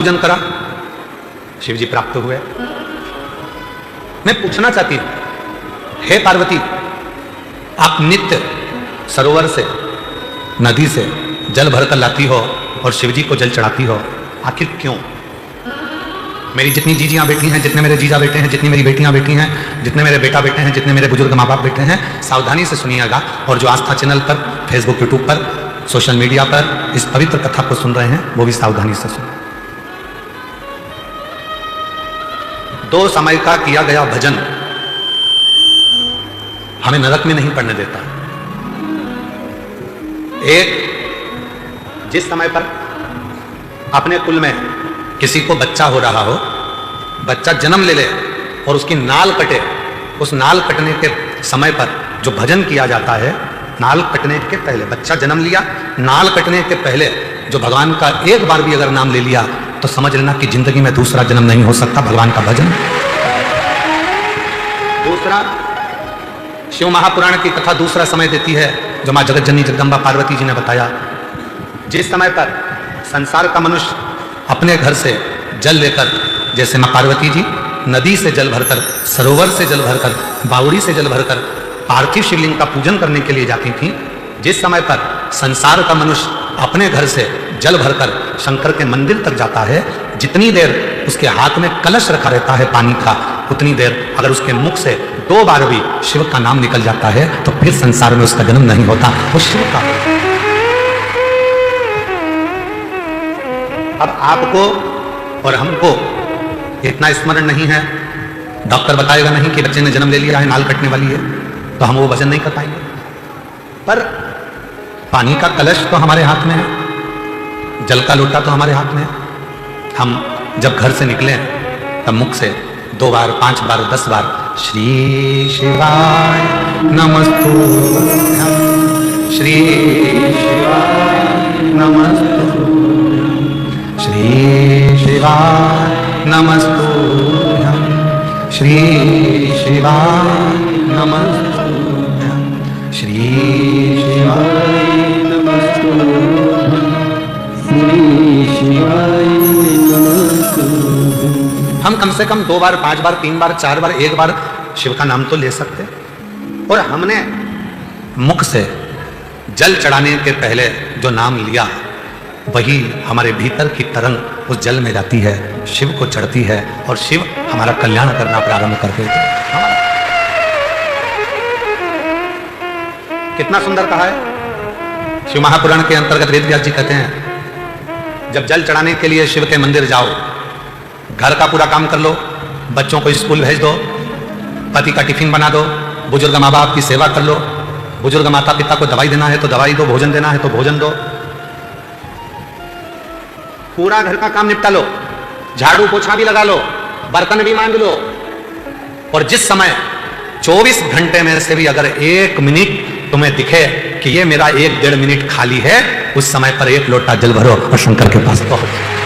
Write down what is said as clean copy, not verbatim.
पूजन करा, शिव जी प्राप्त हुए। मैं पूछना चाहती हूं, हे पार्वती, आप नित्य सरोवर से, नदी से जल भरकर लाती हो और शिव जी को जल चढ़ाती हो, आखिर क्यों? मेरी जितनी जीजियां बेटी हैं, जितने मेरे जीजा बेटे हैं, जितनी मेरी बेटियां बेटी हैं, जितने मेरे बेटा बेटे हैं, जितने मेरे बुजुर्ग माँ बाप बेटे हैं, सावधानी से सुनिएगा। और जो आस्था चैनल पर, फेसबुक, यूट्यूब पर, सोशल मीडिया पर इस पवित्र कथा को सुन रहे हैं, वो भी सावधानी से सुन। 2 समय का किया गया भजन हमें नरक में नहीं पड़ने देता। एक, जिस समय पर अपने कुल में किसी को बच्चा हो रहा हो, बच्चा जन्म ले ले और उसकी नाल कटे, उस नाल कटने के समय पर जो भजन किया जाता है, नाल कटने के पहले, बच्चा जन्म लिया, नाल कटने के पहले जो भगवान का एक बार भी अगर नाम ले लिया तो समझ लेना कि जिंदगी में दूसरा जन्म नहीं हो सकता। भगवान का भजन। दूसरा, शिव महापुराण की कथा दूसरा समय देती है जो मां जगत जननी जगदम्बा पार्वती जी ने बताया। जिस समय पर संसार का मनुष्य अपने घर से जल लेकर, जैसे मां पार्वती जी नदी से जल भरकर, सरोवर से जल भरकर, बावड़ी से जल भरकर पार्थिव शिवलिंग का पूजन करने के लिए जाती थी, जिस समय पर संसार का मनुष्य अपने घर से जल भरकर शंकर के मंदिर तक जाता है, जितनी देर उसके हाथ में कलश रखा रहता है पानी का, उतनी देर अगर उसके मुख से 2 बार भी शिव का नाम निकल जाता है तो फिर संसार में उसका जन्म नहीं होता, वो शिव का। अब आपको और हमको इतना स्मरण नहीं है, डॉक्टर बताएगा नहीं कि बच्चे ने जन्म ले लिया है, नाल कटने वाली है, तो हम वो भजन नहीं कर पाएंगे। पर पानी का कलश तो हमारे हाथ में है, जल का लोटा तो हमारे हाथ में है। हम जब घर से निकले तब मुख से 2 बार, 5 बार, 10 बार श्री शिवाय नमस्तुभ्यं, श्री शिवाय नमस्तुभ्यं, श्री शिवाय नमस्तुभ्यं, श्री शिवाय नमस्तुभ्यं, श्री शिवाय नमस्तुभ्यं, श्री शिवाय नमस्तुभ्यं। हम कम से कम 2 बार, 5 बार, 3 बार, 4 बार, 1 बार शिव का नाम तो ले सकते। और हमने मुख से जल चढ़ाने के पहले जो नाम लिया, वही हमारे भीतर की तरंग उस जल में जाती है, शिव को चढ़ती है और शिव हमारा कल्याण करना प्रारंभ कर देते हैं। कितना सुंदर कहा है शिव महापुराण के अंतर्गत। वेद व्यास जी कहते हैं, जब जल चढ़ाने के लिए शिव के मंदिर जाओ, घर का पूरा काम कर लो, बच्चों को स्कूल भेज दो, पति का टिफिन बना दो, बुजुर्ग माँ बाप की सेवा कर लो, बुजुर्ग माता पिता को दवाई देना है तो दवाई दो, भोजन देना है तो भोजन दो, पूरा घर का काम निपटा लो, झाड़ू पोछा भी लगा लो, बर्तन भी मांज लो। और जिस समय 24 घंटे में से भी अगर 1 मिनट तुम्हें दिखे कि ये मेरा 1-1.5 मिनट खाली है, उस समय पर 1 लोटा जल भरो और शंकर के पास पहुंचो।